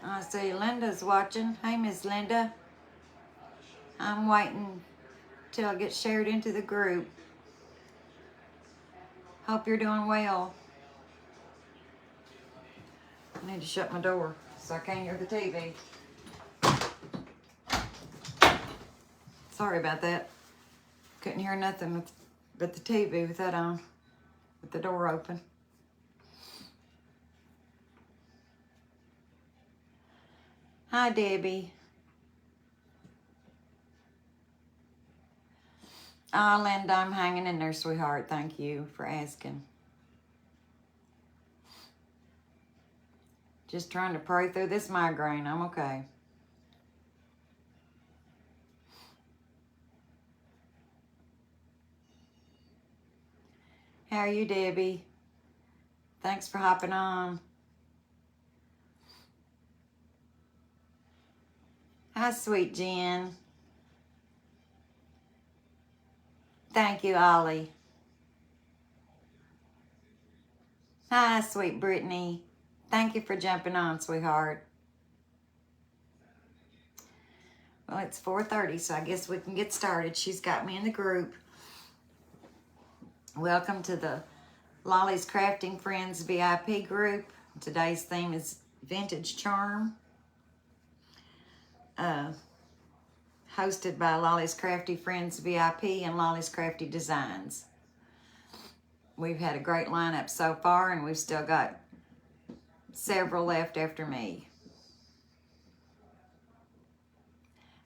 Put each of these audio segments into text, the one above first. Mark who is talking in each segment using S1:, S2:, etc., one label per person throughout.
S1: I see Linda's watching. Hey, Miss Linda. I'm waiting till it gets shared into the group. Hope you're doing well. I need to shut my door so I can't hear the TV. Sorry about that. Couldn't hear nothing but the TV with that on, with the door open. Hi, Debbie. Linda, I'm hanging in there, sweetheart. Thank you for asking. Just trying to pray through this migraine. I'm okay. How are you, Debbie? Thanks for hopping on. Hi, sweet Jen. Thank you, Ollie. Hi, sweet Brittany. Thank you for jumping on, sweetheart. Well, it's 4:30, so I guess we can get started. She's got me in the group. Welcome to the Lolly's Crafting Friends VIP group. Today's theme is Vintage Charm. Hosted by Lolly's Crafty Friends VIP and Lolly's Crafty Designs. We've had a great lineup so far, and we've still got several left after me.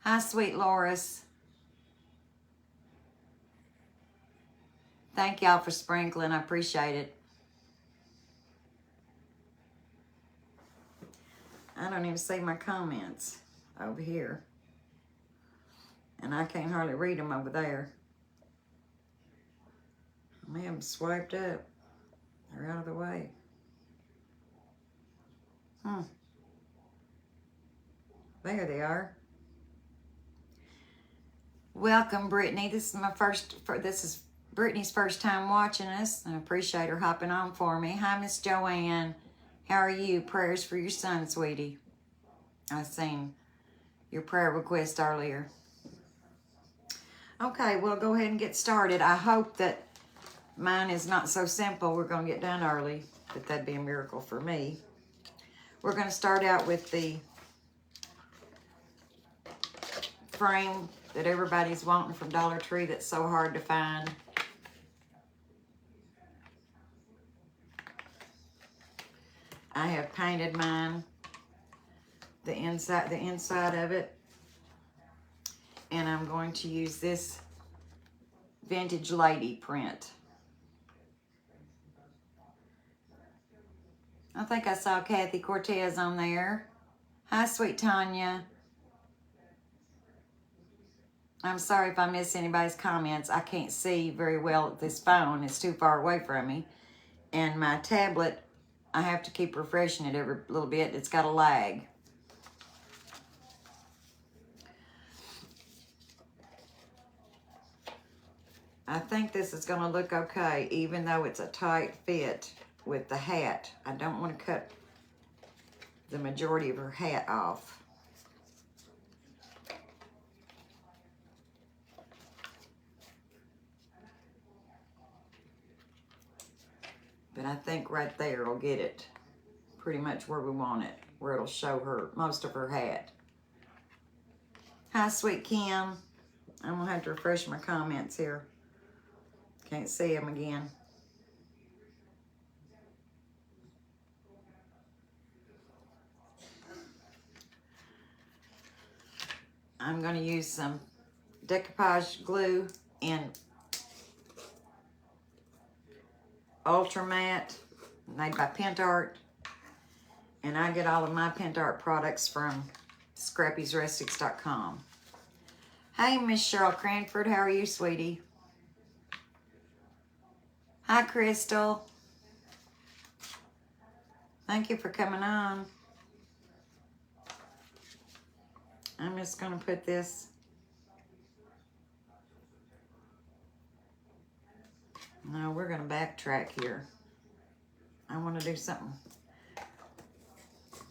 S1: Hi, sweet Loris. Thank y'all for sprinkling. I appreciate it. I don't even see my comments over here. And I can't hardly read them over there. I may have them swiped up. They're out of the way. There they are. Welcome, Brittany. This is Brittany's first time watching us. I appreciate her hopping on for me. Hi, Miss Joanne. How are you? Prayers for your son, sweetie. I seen your prayer request earlier. Okay, we'll go ahead and get started. I hope that mine is not so simple. We're going to get done early, but that'd be a miracle for me. We're going to start out with the frame that everybody's wanting from Dollar Tree that's so hard to find. I have painted mine, the inside of it, and I'm going to use this Vintage Lady print. I think I saw Kathy Cortez on there. Hi, sweet Tanya. I'm sorry if I miss anybody's comments. I can't see very well with this phone. It's too far away from me. And my tablet, I have to keep refreshing it every little bit. It's got a lag. I think this is going to look okay, even though it's a tight fit with the hat. I don't want to cut the majority of her hat off. But I think right there will get it pretty much where we want it, where it'll show her most of her hat. Hi, sweet Kim. I'm going to have to refresh my comments here. Can't see them again. I'm going to use some decoupage glue in Ultra Matte, made by Pentart. And I get all of my Pentart products from scrappysrustics.com. Hey, Miss Cheryl Cranford, how are you, sweetie? Hi, Crystal. Thank you for coming on. I'm just going to put this. No, we're going to backtrack here. I want to do something.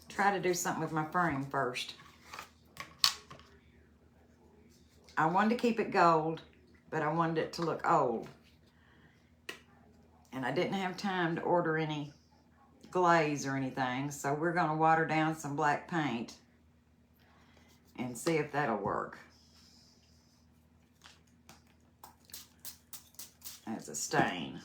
S1: Try to do something with my frame first. I wanted to keep it gold, but I wanted it to look old. And I didn't have time to order any glaze or anything, so we're going to water down some black paint and see if that'll work as a stain.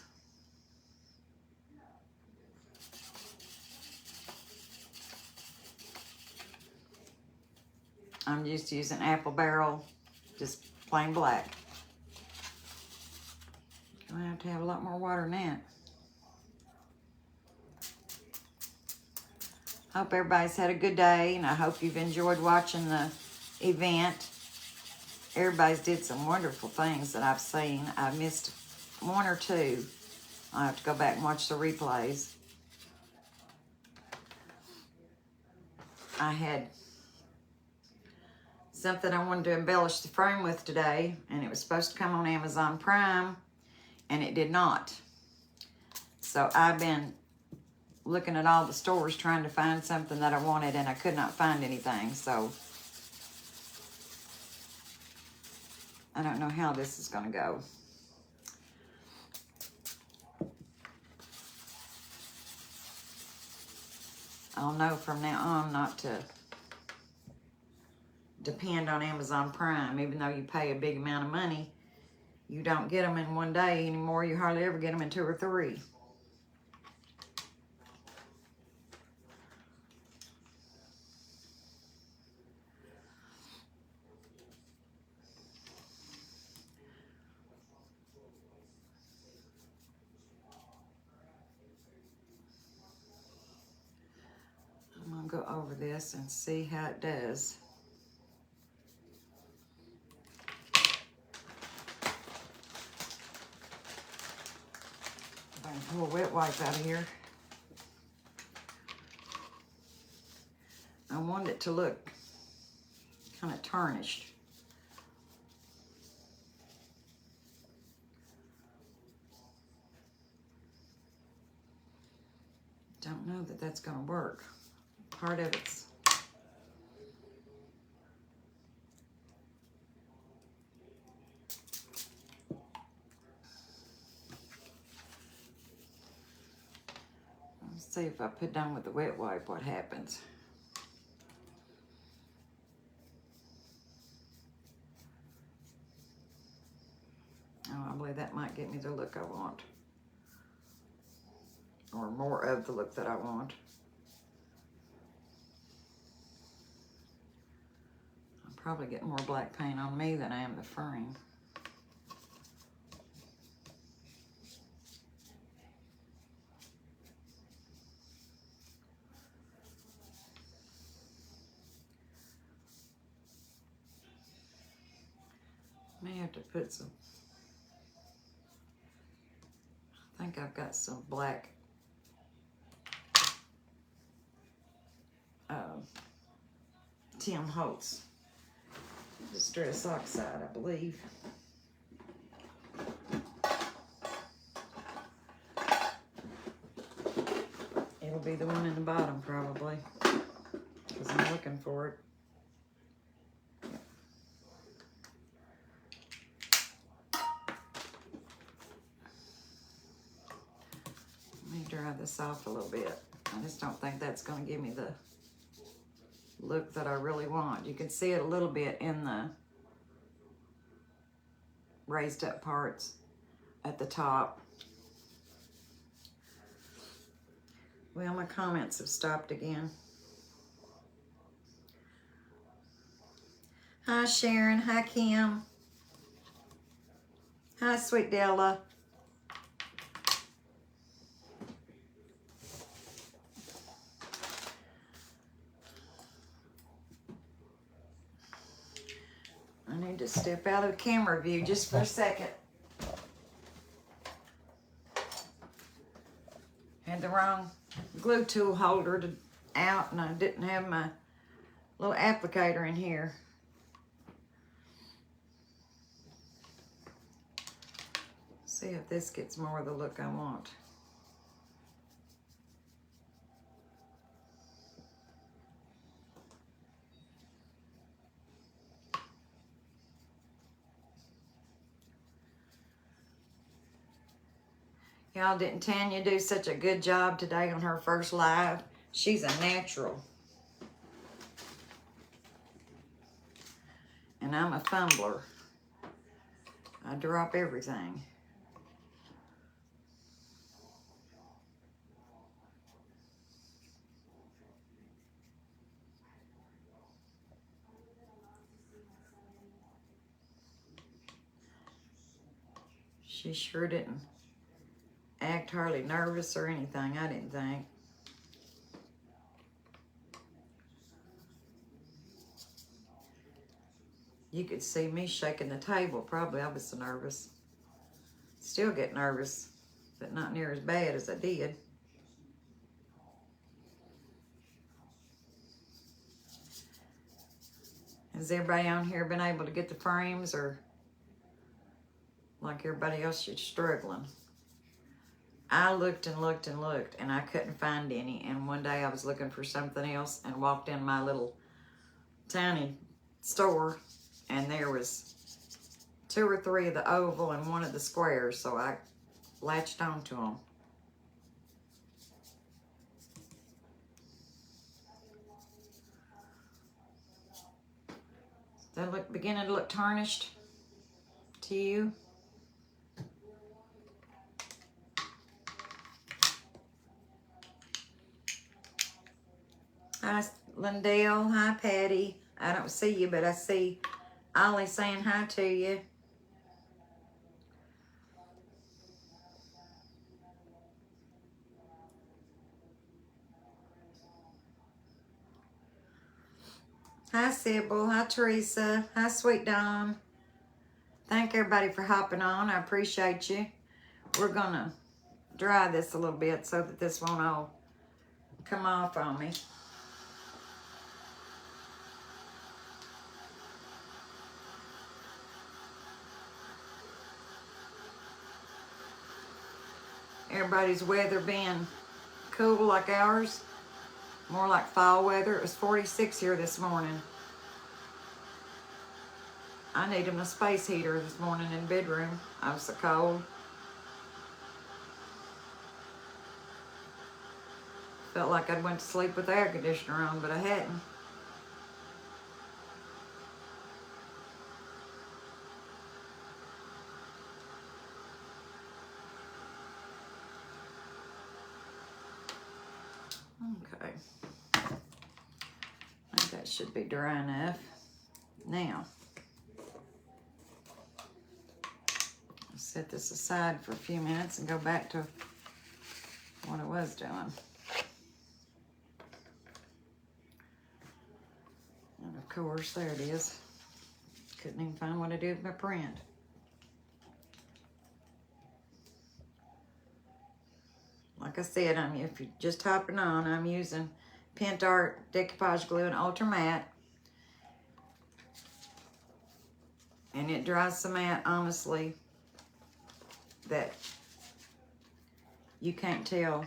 S1: I'm used to using Apple Barrel, just plain black. I have to have a lot more water than that. Hope everybody's had a good day, and I hope you've enjoyed watching the event. Everybody's did some wonderful things that I've seen. I missed one or two. I'll have to go back and watch the replays. I had something I wanted to embellish the frame with today, and it was supposed to come on Amazon Prime, and it did not. So I've been looking at all the stores trying to find something that I wanted, and I could not find anything. So I don't know how this is going to go. I'll know from now on not to depend on Amazon Prime. Even though you pay a big amount of money, you don't get them in one day anymore. You hardly ever get them in 2 or 3. I'm going to go over this and see how it does. If I can pull a wet wipe out of here. I want it to look kind of tarnished. Don't know that that's going to work. Part of it's let's see if I put down with the wet wipe what happens. Oh, I believe that might get me the look I want. Or more of the look that I want. I'll probably get more black paint on me than I am the frame. May have to put some, I think I've got some black Tim Holtz Distress Oxide, I believe. It'll be the one in the bottom probably, because I'm looking for it. Let me dry this off a little bit. I just don't think that's going to give me the look that I really want. You can see it a little bit in the raised up parts at the top. Well, my comments have stopped again. Hi, Sharon. Hi, Kim. Hi, sweet Della. I need to step out of the camera view just for a second. Had the wrong glue tool holder out, and I didn't have my little applicator in here. See if this gets more of the look I want. Y'all, didn't Tanya do such a good job today on her first live? She's a natural. And I'm a fumbler. I drop everything. She sure didn't act hardly nervous or anything, I didn't think. You could see me shaking the table. Probably I was so nervous. Still get nervous, but not near as bad as I did. Has everybody on here been able to get the frames, or like everybody else, you're struggling? I looked and looked and looked, and I couldn't find any. And one day I was looking for something else and walked in my little tiny store, and there was 2 or 3 of the oval and 1 of the squares, so I latched onto them. They look beginning to look tarnished to you. Hi, Lindell. Hi, Patty. I don't see you, but I see Ollie saying hi to you. Hi, Sybil. Hi, Teresa. Hi, Sweet Dawn. Thank everybody for hopping on. I appreciate you. We're going to dry this a little bit so that this won't all come off on me. Everybody's weather being cool like ours. More like fall weather. It was 46 here this morning. I needed a space heater this morning in the bedroom. I was so cold. Felt like I'd went to sleep with the air conditioner on, but I hadn't. Okay. I think that should be dry enough. Now, I'll set this aside for a few minutes and go back to what I was doing. And of course, there it is. Couldn't even find what I did with my print. Like I said, if you're just hopping on, I'm using Pentart decoupage glue and Ultra Matte. And it dries so matte, honestly, that you can't tell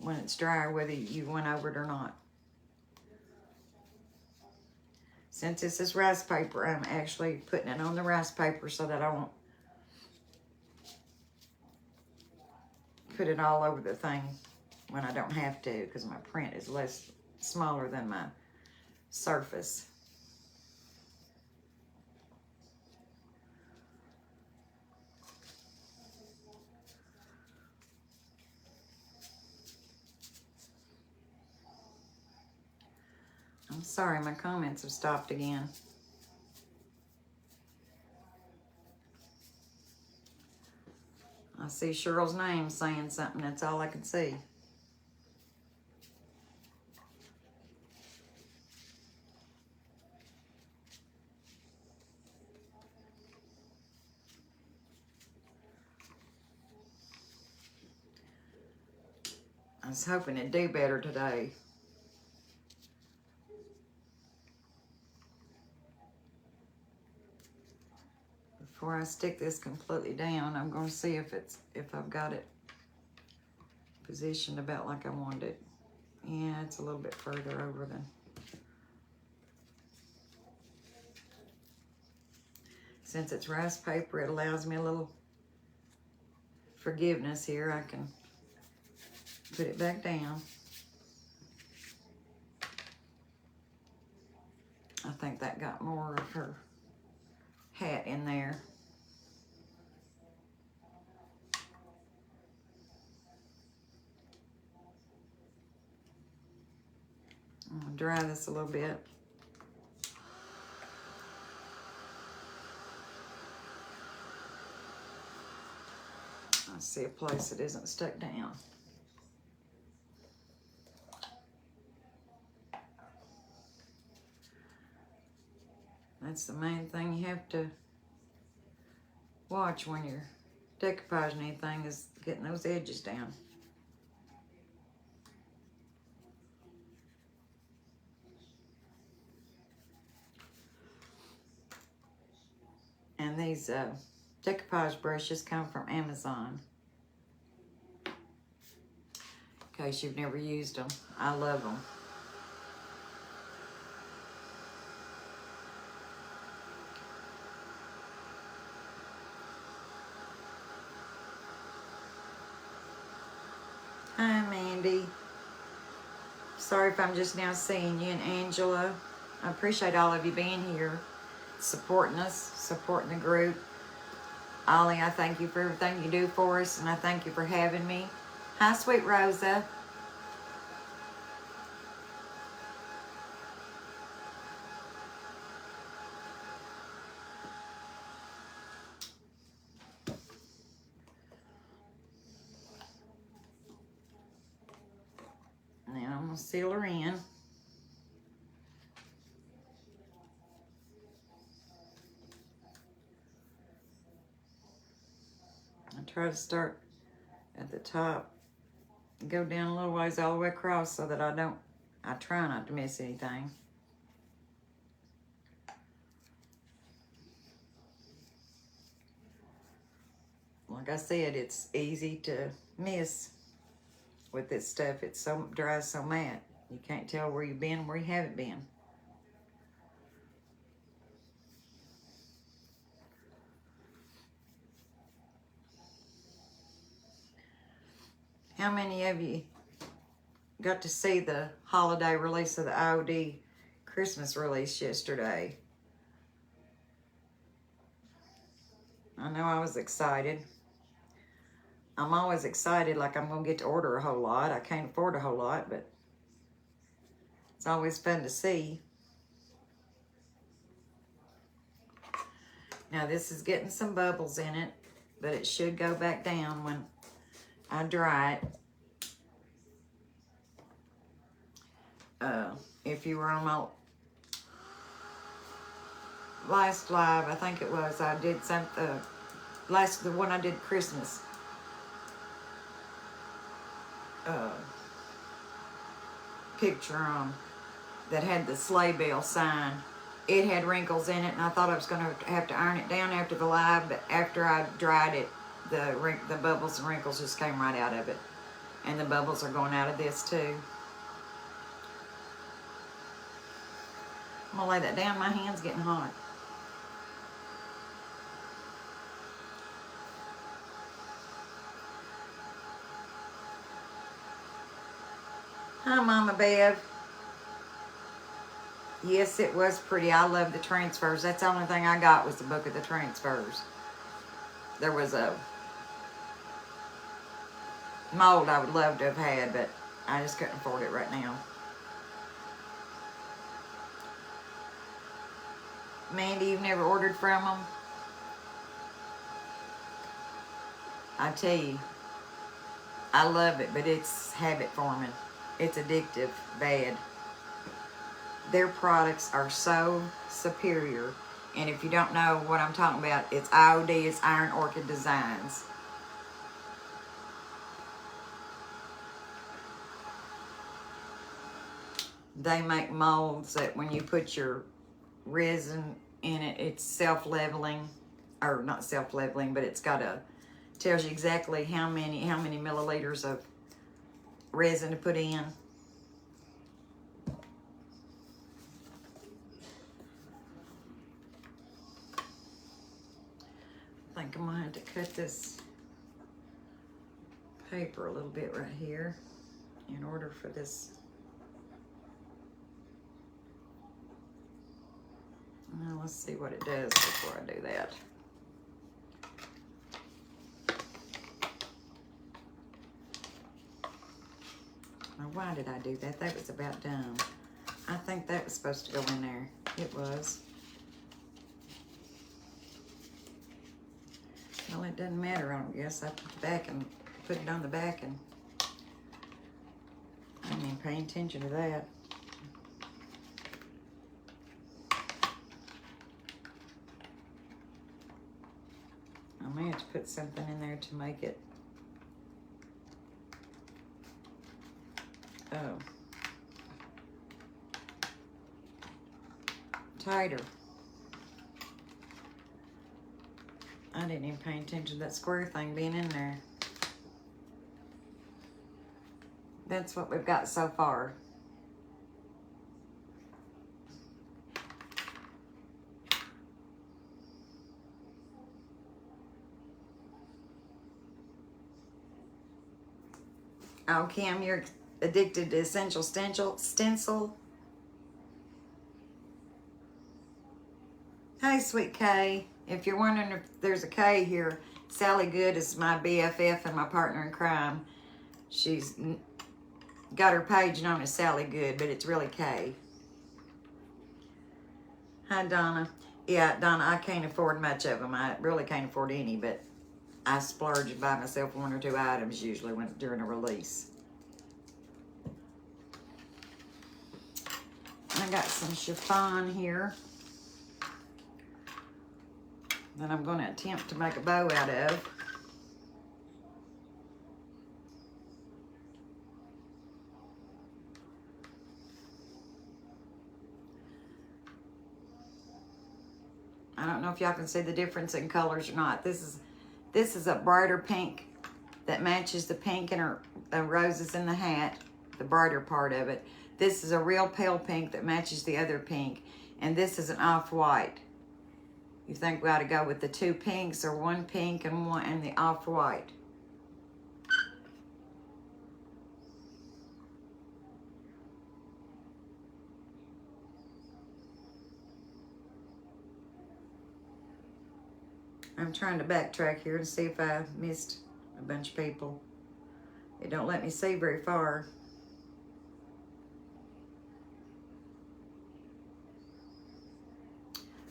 S1: when it's dry whether you went over it or not. Since this is rice paper, I'm actually putting it on the rice paper so that I won't put it all over the thing when I don't have to, because my print is smaller than my surface. I'm sorry, my comments have stopped again. I see Cheryl's name saying something. That's all I can see. I was hoping it'd do better today. Before I stick this completely down, I'm going to see if I've got it positioned about like I wanted it. Yeah, it's a little bit further over than. Since it's rice paper, it allows me a little forgiveness here. I can put it back down. I think that got more of her hat in there. I'm gonna dry this a little bit. I see a place that isn't stuck down. That's the main thing you have to watch when you're decoupaging anything, is getting those edges down. And these decoupage brushes come from Amazon. In case you've never used them, I love them. Hi, Mandy. Sorry if I'm just now seeing you. And Angela, I appreciate all of you being here, supporting us, supporting the group. Ollie, I thank you for everything you do for us, and I thank you for having me. Hi, sweet Rosa. And then I'm going to seal her in. I try to start at the top, go down a little ways all the way across so that I try not to miss anything. Like I said, it's easy to miss with this stuff. It's so dries so matte. You can't tell where you've been, where you haven't been. How many of you got to see the holiday release of the IOD Christmas release yesterday? I know I was excited. I'm always excited, like I'm going to get to order a whole lot. I can't afford a whole lot, but it's always fun to see. Now this is getting some bubbles in it, but it should go back down when I dry it. If you were on my last live, I think it was, I did some, the one I did Christmas. Picture on that had the sleigh bell sign. It had wrinkles in it, and I thought I was going to have to iron it down after the live, but after I dried it, the bubbles and wrinkles just came right out of it. And the bubbles are going out of this too. I'm going to lay that down. My hand's getting hot. Hi, Mama Bev. Yes, it was pretty. I love the transfers. That's the only thing I got was the book of the transfers. There was a mold I would love to have had, but I just couldn't afford it right now. Mandy, you've never ordered from them? I tell you, I love it, but it's habit forming. It's addictive, bad. Their products are so superior. And if you don't know what I'm talking about, it's IOD, it's Iron Orchid Designs. They make molds that when you put your resin in it, it's self-leveling, or not self-leveling, but it's got a, tells you exactly how many milliliters of resin to put in. I think I'm gonna have to cut this paper a little bit right here in order for this. Now let's see what it does before I do that. Now why did I do that? That was about done. I think that was supposed to go in there. It was. Well, it doesn't matter, I don't guess. I put the back and put it on the back, and I didn't even pay attention to that. I may have to put something in there to make it, tighter. I didn't even pay attention to that square thing being in there. That's what we've got so far. Oh, Kim, you're addicted to Essential Stencil. Hey, sweet Kay. If you're wondering if there's a Kay here, Sally Good is my BFF and my partner in crime. She's got her page known as Sally Good, but it's really Kay. Hi, Donna. Yeah, Donna, I can't afford much of them. I really can't afford any, but I splurge and buy myself 1 or 2 items usually during a release. I got some chiffon here that I'm going to attempt to make a bow out of. I don't know if y'all can see the difference in colors or not. This is a brighter pink that matches the pink in her roses in the hat, the brighter part of it. This is a real pale pink that matches the other pink, and this is an off-white. You think we ought to go with the 2 pinks or 1 pink and the off-white? I'm trying to backtrack here to see if I missed a bunch of people. It don't let me see very far.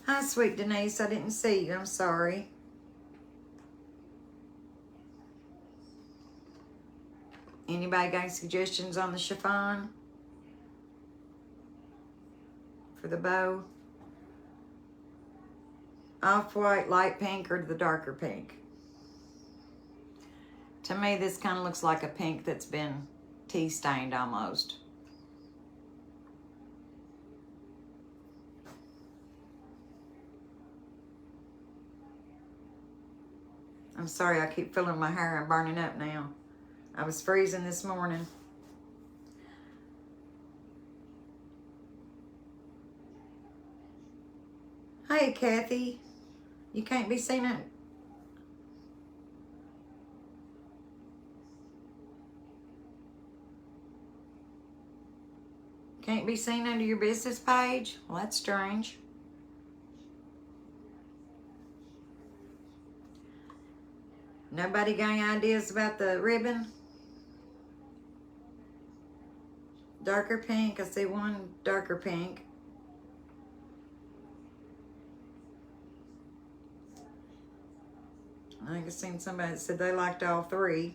S1: Hi, sweet Denise. I didn't see you. I'm sorry. Anybody got any suggestions on the chiffon for the bow? Off-white, light pink, or the darker pink? To me, this kind of looks like a pink that's been tea-stained almost. I'm sorry, I keep feeling my hair. I'm burning up now. I was freezing this morning. Hey, Kathy. You can't be seen it. Can't be seen under your business page? Well, that's strange. Nobody got any ideas about the ribbon? Darker pink. I see one darker pink. I think I seen somebody that said they liked all three.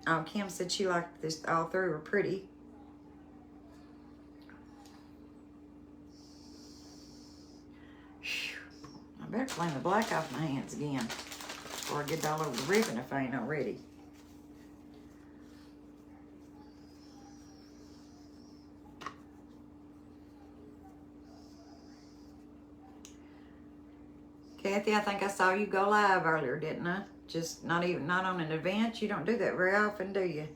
S1: Oh, Kim said she liked this. All three were pretty. Whew. I better clean the black off my hands again before I get all over the ribbon if I ain't already. Kathy, I think I saw you go live earlier, didn't I? Just not on an event. You don't do that very often, do you?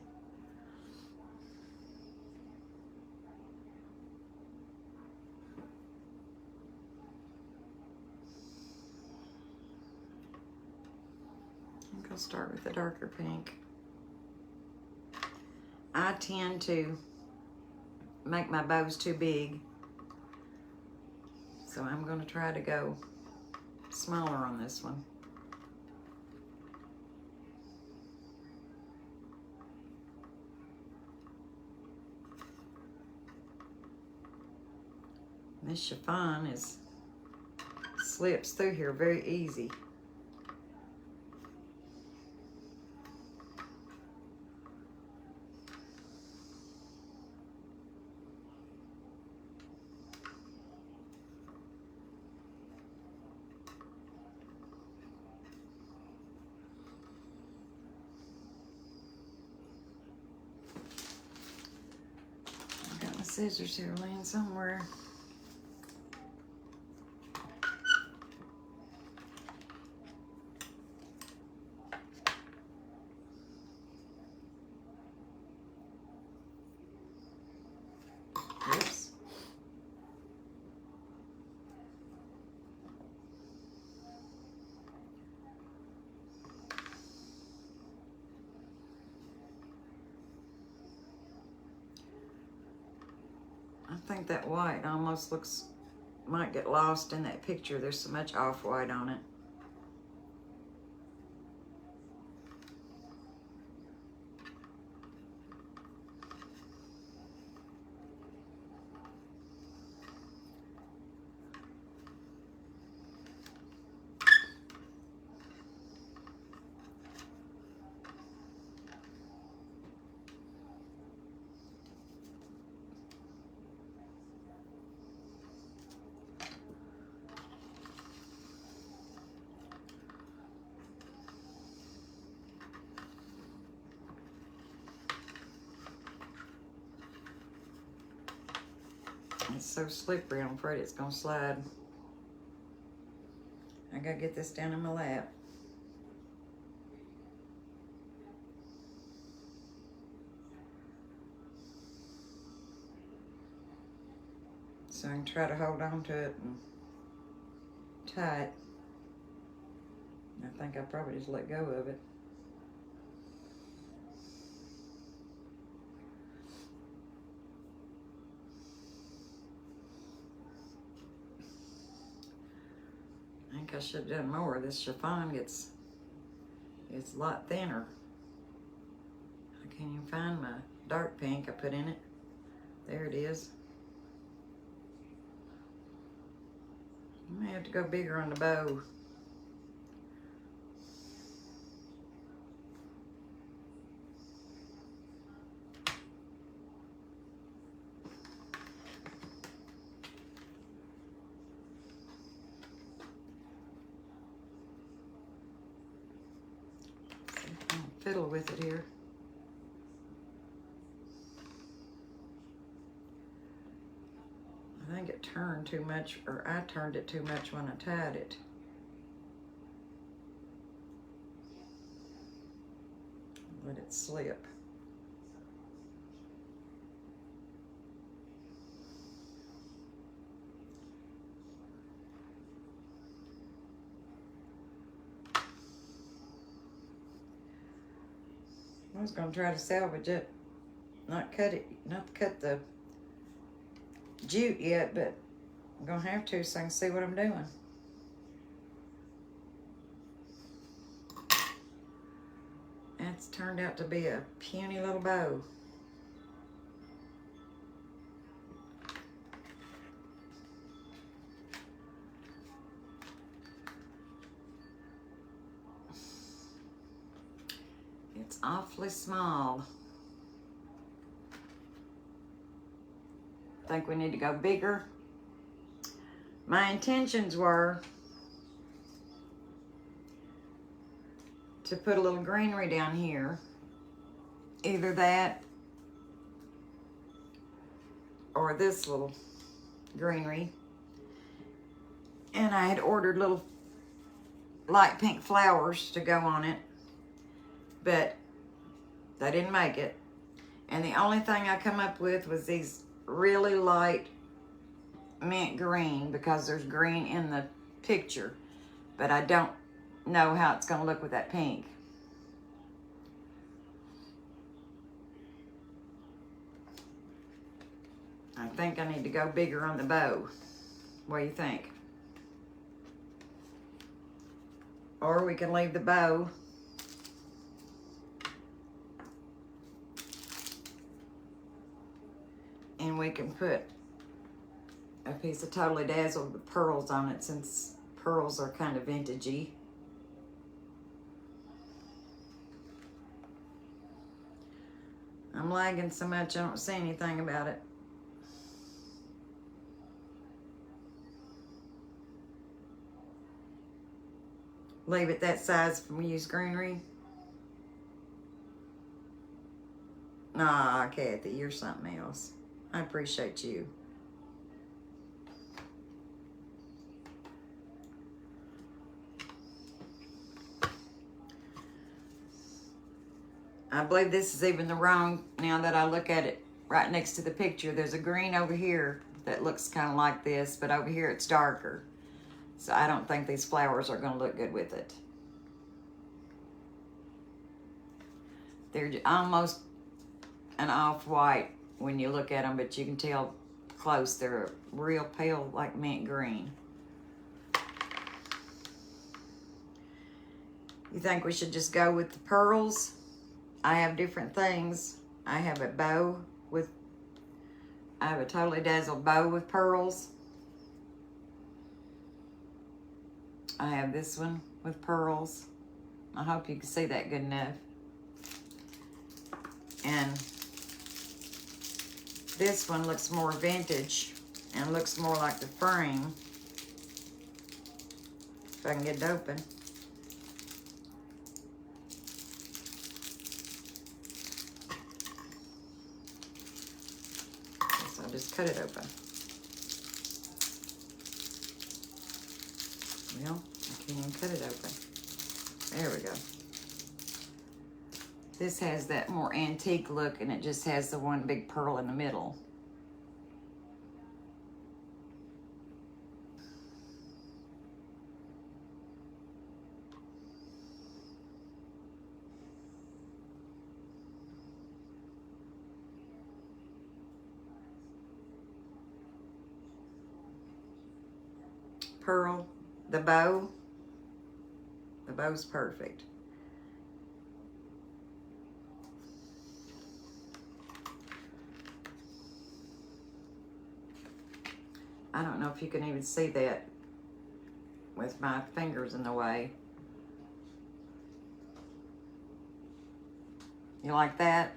S1: I think I'll start with the darker pink. I tend to make my bows too big, so I'm going to try to go smaller on this one. This chiffon slips through here very easy. I've got my scissors here laying somewhere. Oops. I think that white almost might get lost in that picture. There's so much off-white on it. It's so slippery, I'm afraid it's gonna slide. I gotta get this down in my lap. So I can try to hold on to it and tie it. I think I probably just let go of it. I think I should have done more. This chiffon it's a lot thinner. I can't even find my dark pink I put in it. There it is. I may have to go bigger on the bow. Fiddle with it here. I think it turned too much, or I turned it too much when I tied it. Let it slip. I was gonna try to salvage it, not cut the jute yet, but I'm gonna have to so I can see what I'm doing. That's turned out to be a puny little bow. It's awfully small. Think we need to go bigger. My intentions were to put a little greenery down here. Either that or this little greenery. And I had ordered little light pink flowers to go on it, but they didn't make it. And the only thing I come up with was these really light mint green, because there's green in the picture, but I don't know how it's gonna look with that pink. I think I need to go bigger on the bow. What do you think? Or we can leave the bow and we can put a piece of Totally Dazzled with pearls on it, since pearls are kind of vintagey. I'm lagging so much I don't see anything about it. Leave it that size when we use greenery. Nah, Kathy, you're something else. I appreciate you. I believe this is even the wrong, now that I look at it right next to the picture. There's a green over here that looks kind of like this, but over here it's darker. So I don't think these flowers are going to look good with it. They're almost an off-white when you look at them, but you can tell close they're real pale, like mint green. You think we should just go with the pearls? I have different things. I have a bow with, I have a Totally Dazzled bow with pearls. I have this one with pearls. I hope you can see that good enough. And this one looks more vintage and looks more like the frame. If I can get it open. So I'll just cut it open. Well, I can't even cut it open. There we go. This has that more antique look, and it just has the one big pearl in the middle. Pearl, the bow's perfect. I don't know if you can even see that with my fingers in the way. You like that?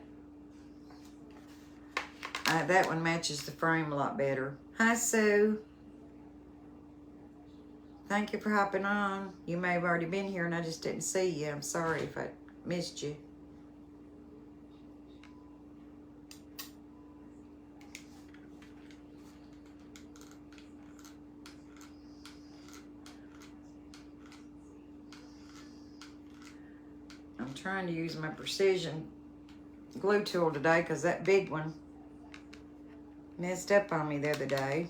S1: That one matches the frame a lot better. Hi, Sue. Thank you for hopping on. You may have already been here and I just didn't see you. I'm sorry if I missed you. I'm trying to use my precision glue tool today because that big one messed up on me the other day.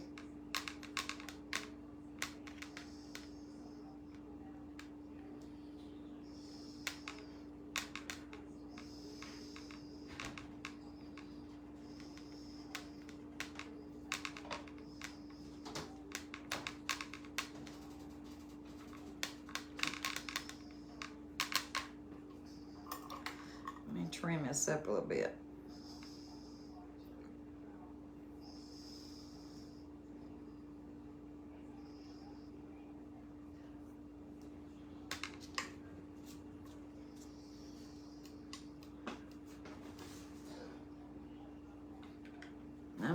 S1: Let me trim this up a little bit.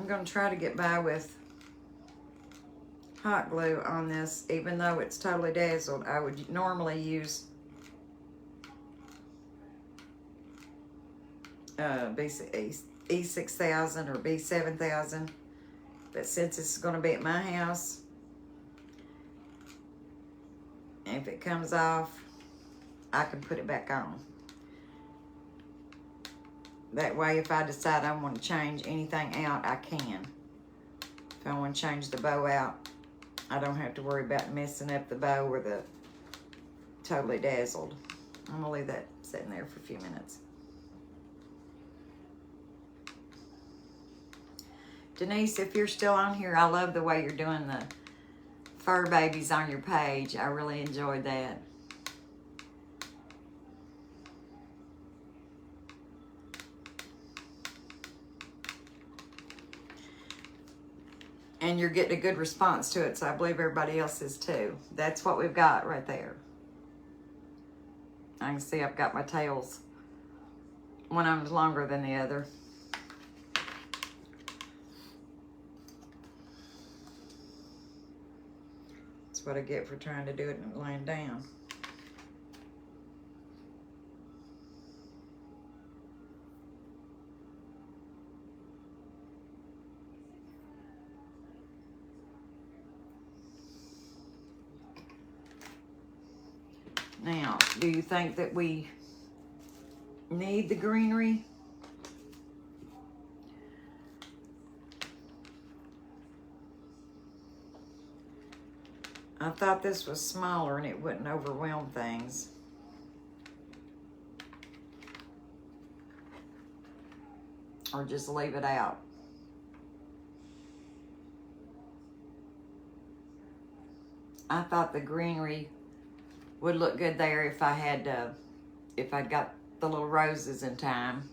S1: I'm going to try to get by with hot glue on this, even though it's totally dazzled. I would normally use E6000 or B7000, but since it's going to be at my house, if it comes off, I can put it back on. That way, if I decide I want to change anything out, I can. If I want to change the bow out, I don't have to worry about messing up the bow or the totally dazzled. I'm going to leave that sitting there for a few minutes. Denise, if you're still on here, I love the way you're doing the fur babies on your page. I really enjoyed that. And you're getting a good response to it, so I believe everybody else is too. That's what we've got right there. I can see I've got my tails. One of them's longer than the other. That's what I get for trying to do it and laying down. Now, do you think that we need the greenery? I thought this was smaller and it wouldn't overwhelm things. Or just leave it out. I thought the greenery would look good there if I had, if I'd got the little roses in time.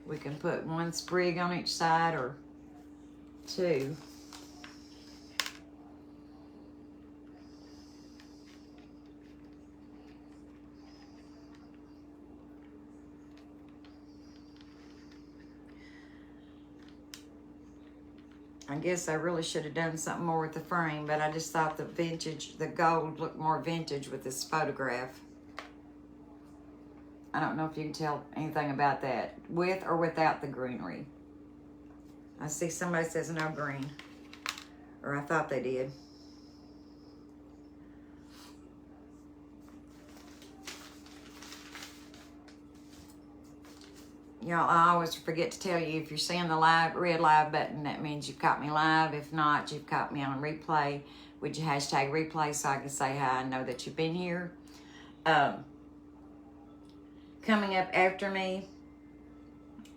S1: We can put one sprig on each side or two. I guess I really should have done something more with the frame, but I just thought the gold looked more vintage with this photograph. I don't know if you can tell anything about that, with or without the greenery. I see somebody says no green, or I thought they did. Y'all, I always forget to tell you, if you're seeing the red live button, that means you've caught me live. If not, you've caught me on replay. Would you hashtag replay so I can say hi and know that you've been here? Coming up after me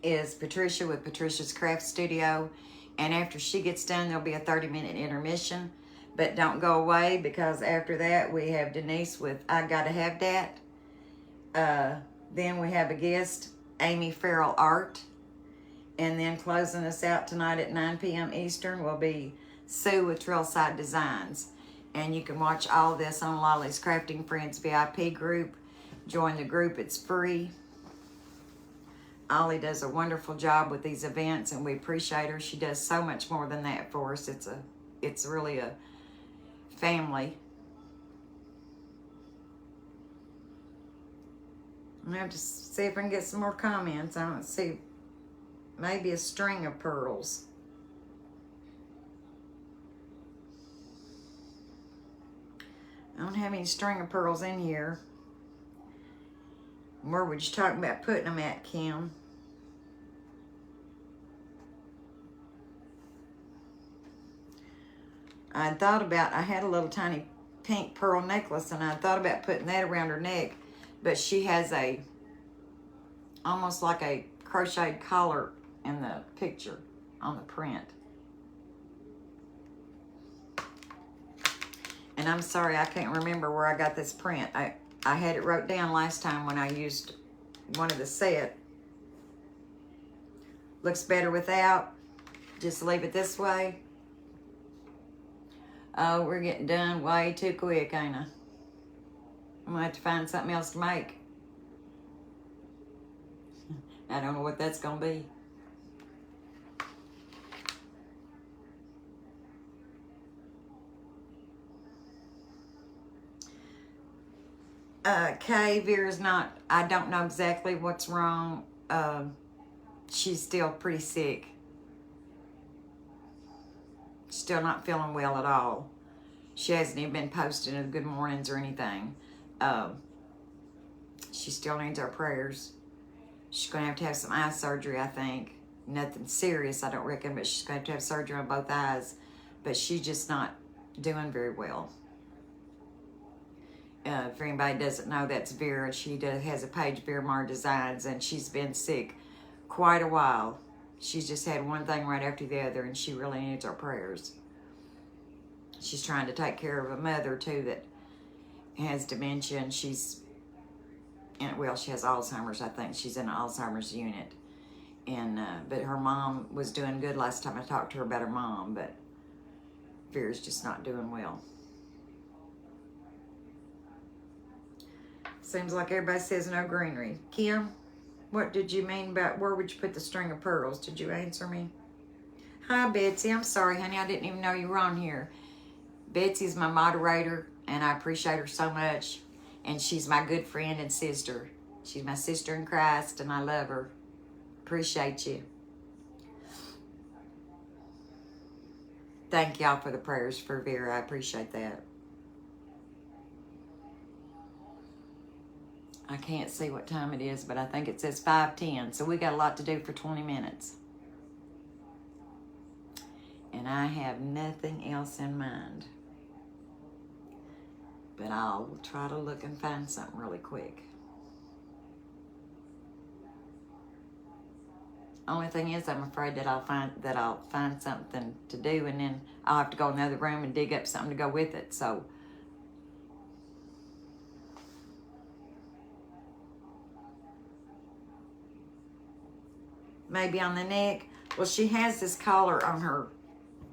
S1: is Patricia with Patricia's Craft Studio. And after she gets done, there'll be a 30-minute intermission. But don't go away, because after that, we have Denise with I Gotta Have That. Then we have a guest, Amy Farrell Art. And then closing us out tonight at 9 p.m. Eastern will be Sue with Trailside Designs. And you can watch all this on Lolly's Crafting Friends VIP group. Join the group, it's free. Ollie does a wonderful job with these events, and we appreciate her. She does so much more than that for us. It's really a family. I'm gonna have to see if I can get some more comments. I don't see, maybe a string of pearls. I don't have any string of pearls in here. Where were you talking about putting them at, Kim? I had a little tiny pink pearl necklace, and I thought about putting that around her neck, but she has almost like a crocheted collar in the picture on the print. And I'm sorry, I can't remember where I got this print. I had it wrote down last time when I used one of the set. Looks better without. Just leave it this way. Oh, we're getting done way too quick, ain't I? I'm gonna have to find something else to make. I don't know what that's going to be. Kay, Vera's not, I don't know exactly what's wrong. She's still pretty sick. Still not feeling well at all. She hasn't even been posting the good mornings or anything. She still needs our prayers. She's going to have some eye surgery, I think. Nothing serious, I don't reckon, but she's going to have surgery on both eyes. But she's just not doing very well. If anybody doesn't know, that's Vera. She has a page, Vera Mar Designs, and she's been sick quite a while. She's just had one thing right after the other, and she really needs our prayers. She's trying to take care of a mother, too, that has dementia, and she has Alzheimer's, I think. She's in an Alzheimer's unit. And but her mom was doing good last time I talked to her about her mom, but Vera's just not doing well. Seems like everybody says no greenery. Kim, what did you mean about where would you put the string of pearls? Did you answer me? Hi, Betsy. I'm sorry, honey. I didn't even know you were on here. Betsy's my moderator, and I appreciate her so much. And she's my good friend and sister. She's my sister in Christ, and I love her. Appreciate you. Thank y'all for the prayers for Vera. I appreciate that. I can't see what time it is, but I think it says 5:10. So we got a lot to do for 20 minutes. And I have nothing else in mind. But I'll try to look and find something really quick. Only thing is, I'm afraid that I'll find something to do, and then I'll have to go in another room and dig up something to go with it. So maybe on the neck. Well, she has this collar on her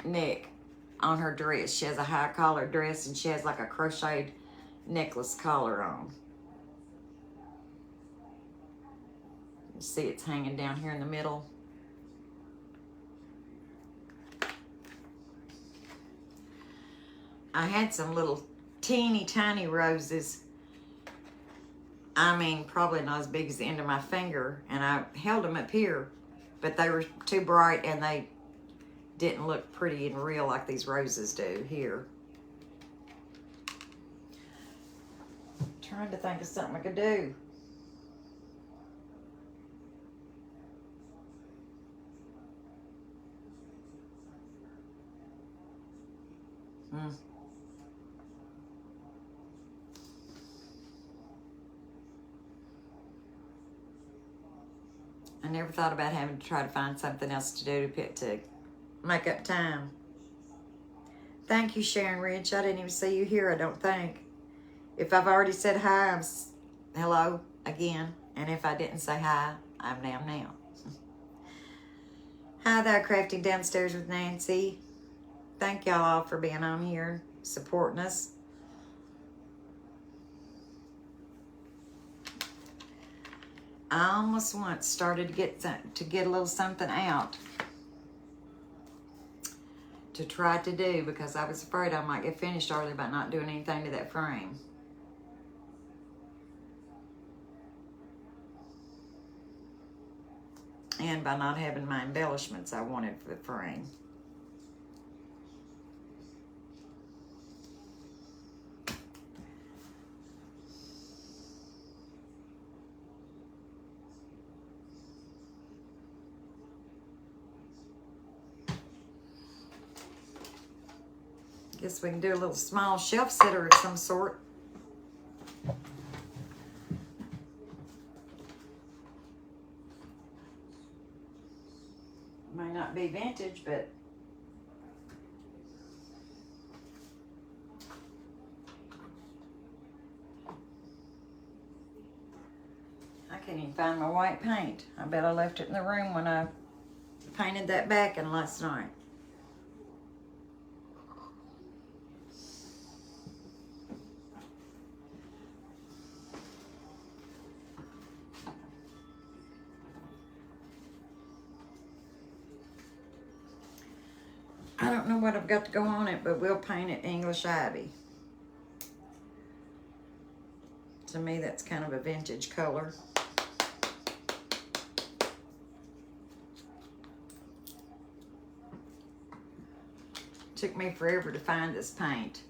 S1: neck, on her dress. She has a high collar dress, and she has like a crocheted necklace collar on. You see it's hanging down here in the middle. I had some little teeny tiny roses. I mean, probably not as big as the end of my finger, and I held them up here, but they were too bright and they didn't look pretty and real like these roses do here. Trying to think of something I could do. I never thought about having to try to find something else to do to make up time. Thank you, Sharon Rich. I didn't even see you here, I don't think. If I've already said hi, I'm hello again. And if I didn't say hi, I'm now. Hi there, Crafting Downstairs with Nancy. Thank y'all all for being on here, supporting us. I almost once started to get a little something out to try to do, because I was afraid I might get finished early by not doing anything to that frame. And by not having my embellishments I wanted for the frame. Guess we can do a little small shelf sitter of some sort. May not be vintage, but I can't even find my white paint. I bet I left it in the room when I painted that back in last night. don't know what I've got to go on it, but we'll paint it English Ivy. To me, that's kind of a vintage color. Took me forever to find this paint.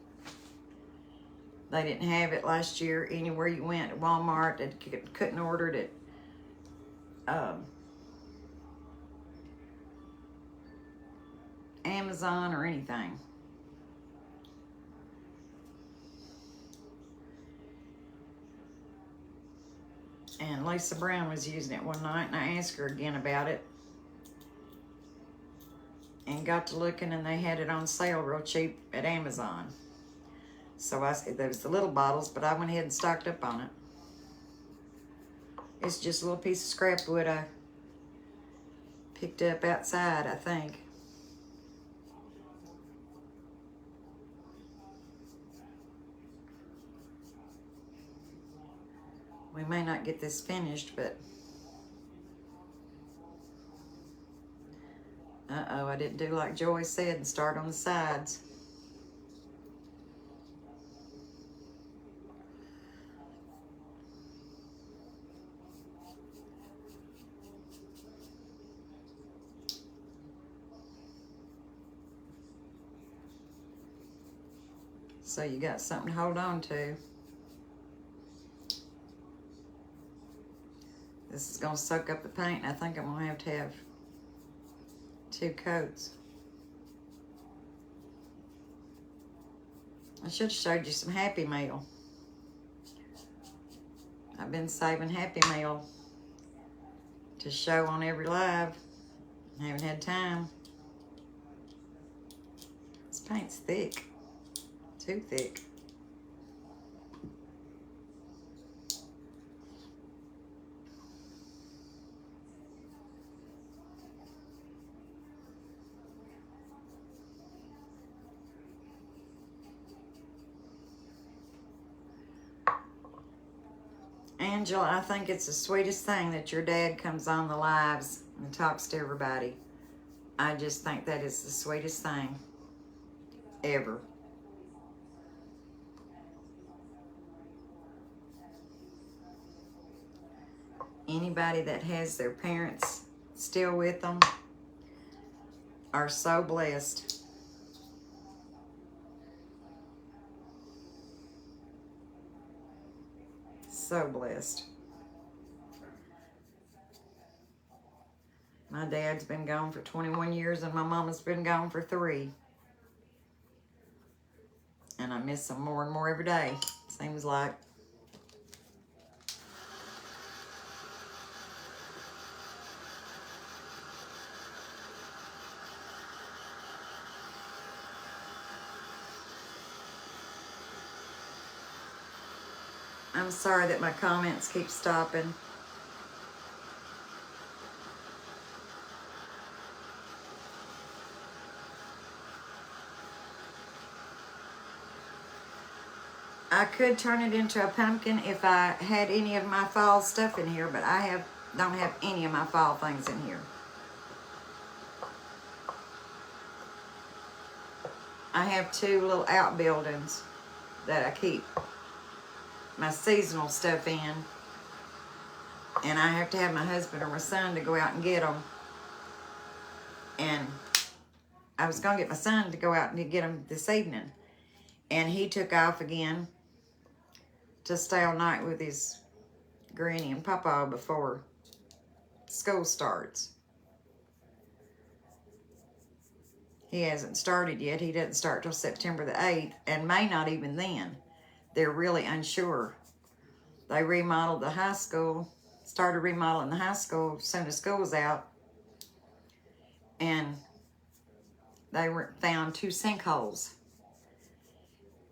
S1: They didn't have it last year anywhere you went at Walmart. They couldn't order it at Amazon or anything. And Lisa Brown was using it one night, and I asked her again about it. And got to looking, and they had it on sale real cheap at Amazon. So I said there was the little bottles, but I went ahead and stocked up on it. It's just a little piece of scrap wood I picked up outside, I think. We may not get this finished, but uh-oh, I didn't do like Joy said and start on the sides. So you got something to hold on to. This is gonna soak up the paint, and I think I'm gonna have to have 2 coats. I should have showed you some Happy Meal. I've been saving Happy Meal to show on every live. I haven't had time. This paint's thick. Too thick. Angela, I think it's the sweetest thing that your dad comes on the lives and talks to everybody. I just think that is the sweetest thing ever. Anybody that has their parents still with them are so blessed. So blessed. My dad's been gone for 21 years and my mama's been gone for 3. And I miss them more and more every day, seems like. I'm sorry that my comments keep stopping. I could turn it into a pumpkin if I had any of my fall stuff in here, but I don't have any of my fall things in here. I have 2 little outbuildings that I keep my seasonal stuff in, and I have to have my husband or my son to go out and get them. And I was gonna get my son to go out and get them this evening, and he took off again to stay all night with his granny and papa before school starts. He hasn't started yet. He doesn't start till September the 8th, and may not even then. They're really unsure. They remodeled the high school, started remodeling the high school as soon as school was out, and they found 2 sinkholes.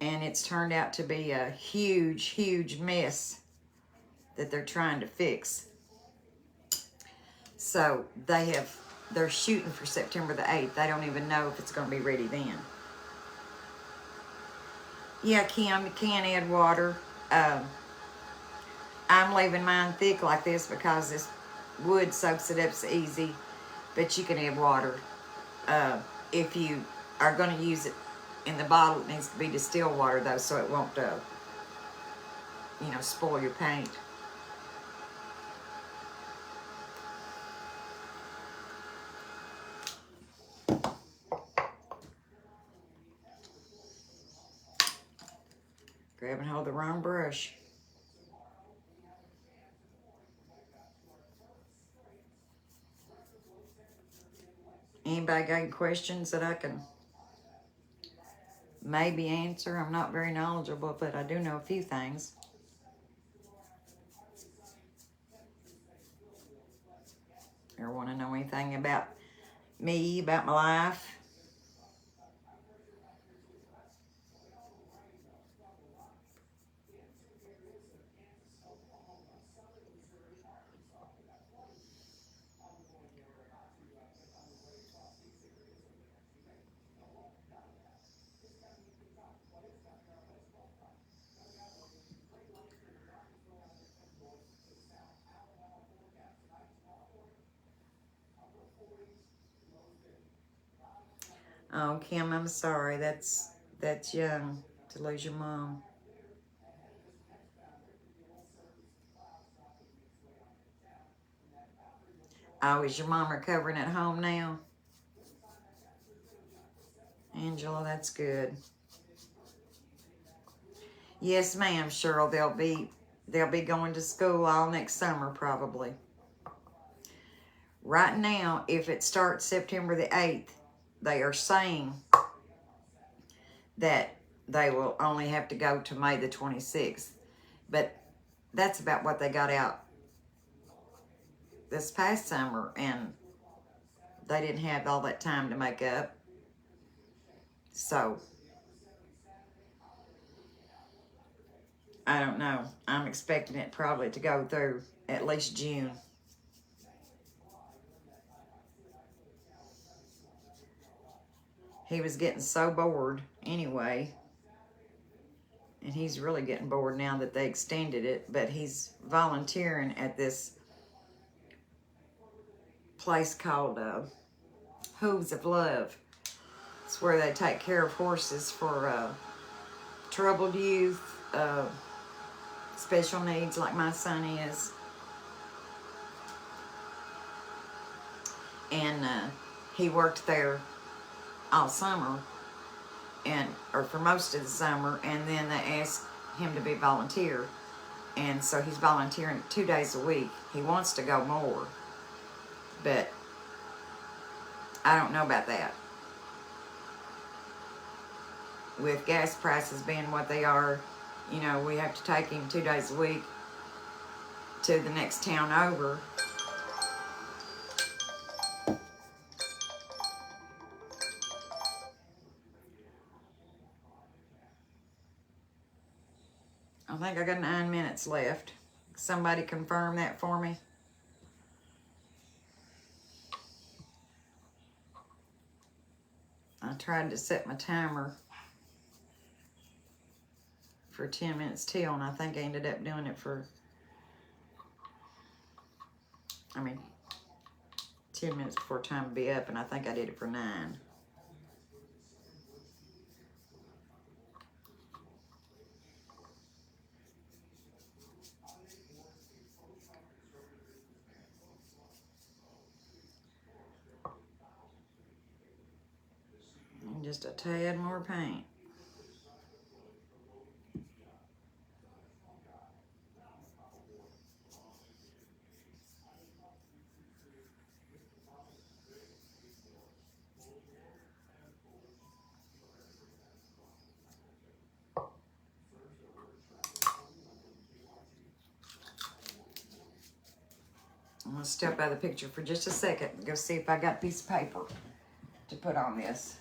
S1: And it's turned out to be a huge, huge mess that they're trying to fix. So they're shooting for September the 8th. They don't even know if it's going to be ready then. Yeah, Kim, you can add water. I'm leaving mine thick like this because this wood soaks it up so easy. But you can add water if you are going to use it in the bottle. It needs to be distilled water though, so it won't, you know, spoil your paint. Grab and hold the wrong brush. Anybody got any questions that I can maybe answer? I'm not very knowledgeable, but I do know a few things. Or want to know anything about me, about my life? Oh, Kim, I'm sorry. That's young to lose your mom. Oh, is your mom recovering at home now? Angela, that's good. Yes, ma'am, Cheryl. They'll be going to school all next summer probably. Right now, if it starts September the 8th, they are saying that they will only have to go to May the 26th. But that's about what they got out this past summer, and they didn't have all that time to make up. So, I don't know. I'm expecting it probably to go through at least June. He was getting so bored anyway. And he's really getting bored now that they extended it. But he's volunteering at this place called Hooves of Love. It's where they take care of horses for troubled youth, special needs like my son is. And he worked there all summer, or for most of the summer, and then they asked him to be volunteer. And so he's volunteering 2 days a week. He wants to go more, but I don't know about that. With gas prices being what they are, you know, we have to take him 2 days a week to the next town over. I think I got 9 minutes left. Somebody confirm that for me. I tried to set my timer for 10 minutes till, and I think I ended up doing it for, 10 minutes before time to be up, and I think I did it for 9. And just a tad more paint. I'm going to step out of the picture for just a second and go see if I got a piece of paper to put on this.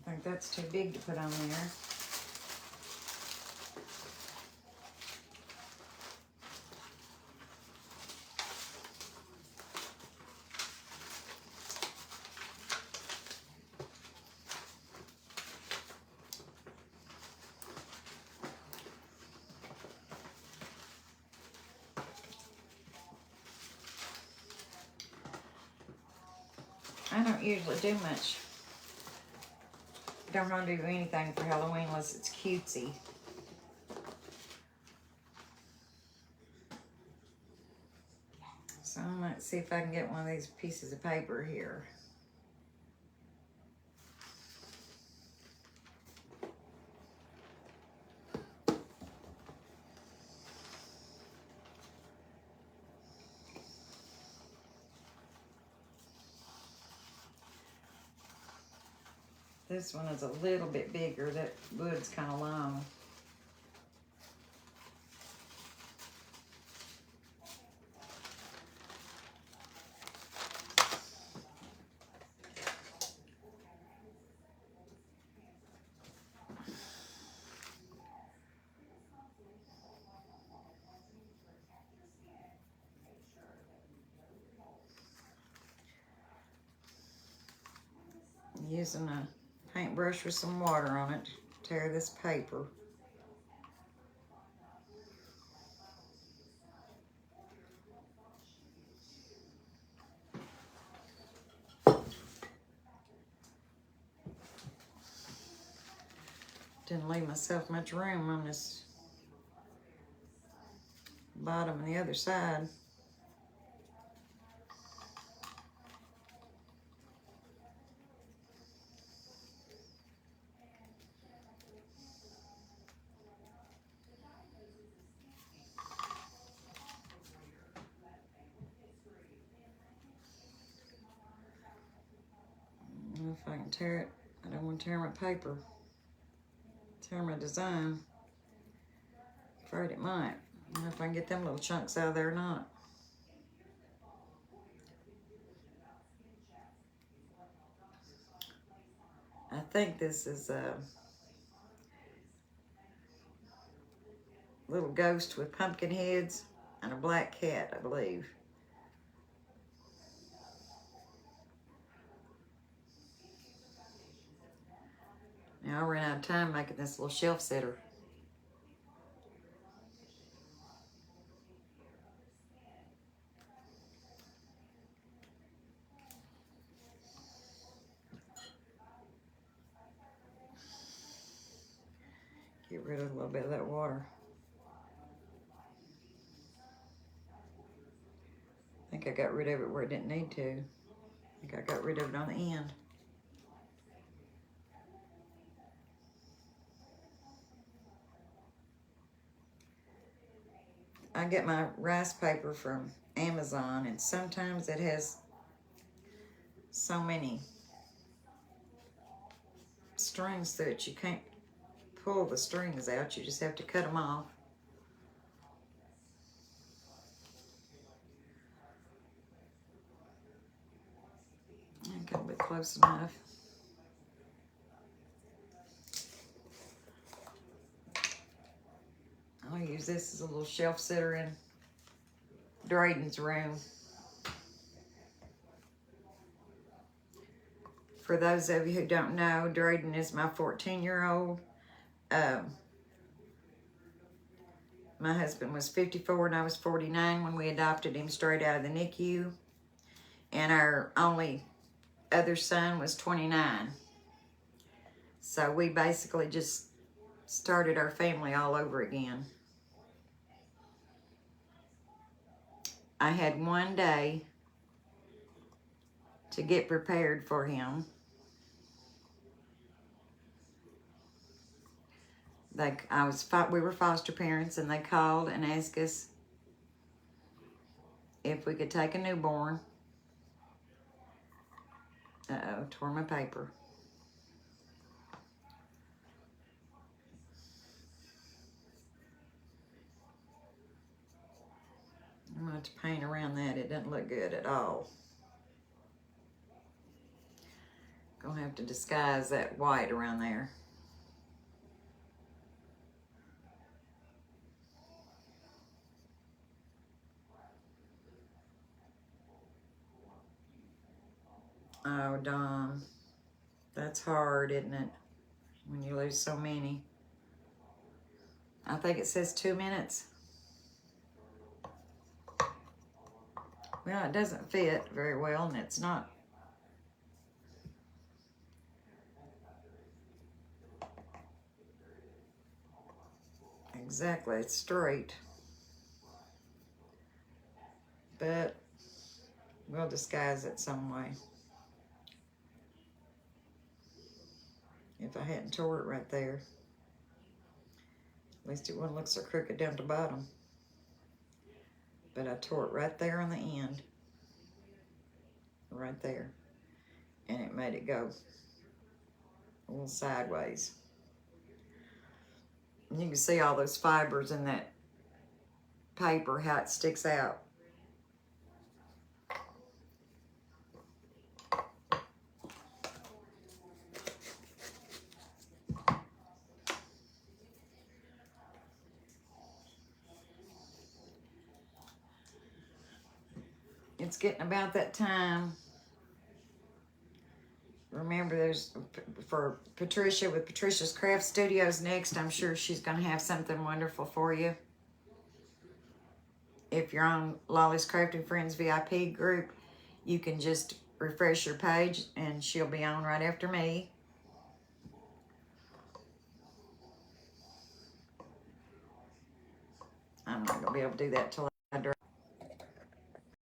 S1: I think that's too big to put on there. I don't usually do much. Don't want to do anything for Halloween unless it's cutesy. So I might see if I can get one of these pieces of paper here. This one is a little bit bigger. That wood's kind of long. I'm using a paintbrush with some water on it to tear this paper. Didn't leave myself much room on this bottom and the other side. I don't know if I can tear it. I don't want to tear my paper. Tear my design. Afraid it might. I don't know if I can get them little chunks out of there or not. I think this is a little ghost with pumpkin heads and a black cat, I believe. Now I ran out of time making this little shelf sitter. Get rid of a little bit of that water. I think I got rid of it where it didn't need to. I think I got rid of it on the end. I get my rice paper from Amazon, and sometimes it has so many strings through it you can't pull the strings out. You just have to cut them off. I got a bit close enough. I'll use this as a little shelf sitter in Drayden's room. For those of you who don't know, Drayden is my 14-year-old. My husband was 54 and I was 49 when we adopted him straight out of the NICU. And our only other son was 29. So we basically just started our family all over again. I had one day to get prepared for him. We were foster parents, and they called and asked us if we could take a newborn. Uh-oh, tore my paper. I'm going to have to paint around that. It doesn't look good at all. Gonna have to disguise that white around there. Oh, Dom. That's hard, isn't it? When you lose so many. I think it says 2 minutes. Well, it doesn't fit very well, and it's not exactly straight. But we'll disguise it some way. If I hadn't tore it right there, at least it wouldn't look so crooked down the bottom. But I tore it right there on the end. Right there. And it made it go a little sideways. And you can see all those fibers in that paper, how it sticks out. It's getting about that time. Remember, there's for Patricia with Patricia's Craft Studios next. I'm sure she's going to have something wonderful for you. If you're on Lolly's Crafting Friends VIP group, you can just refresh your page and she'll be on right after me. I'm not going to be able to do that till I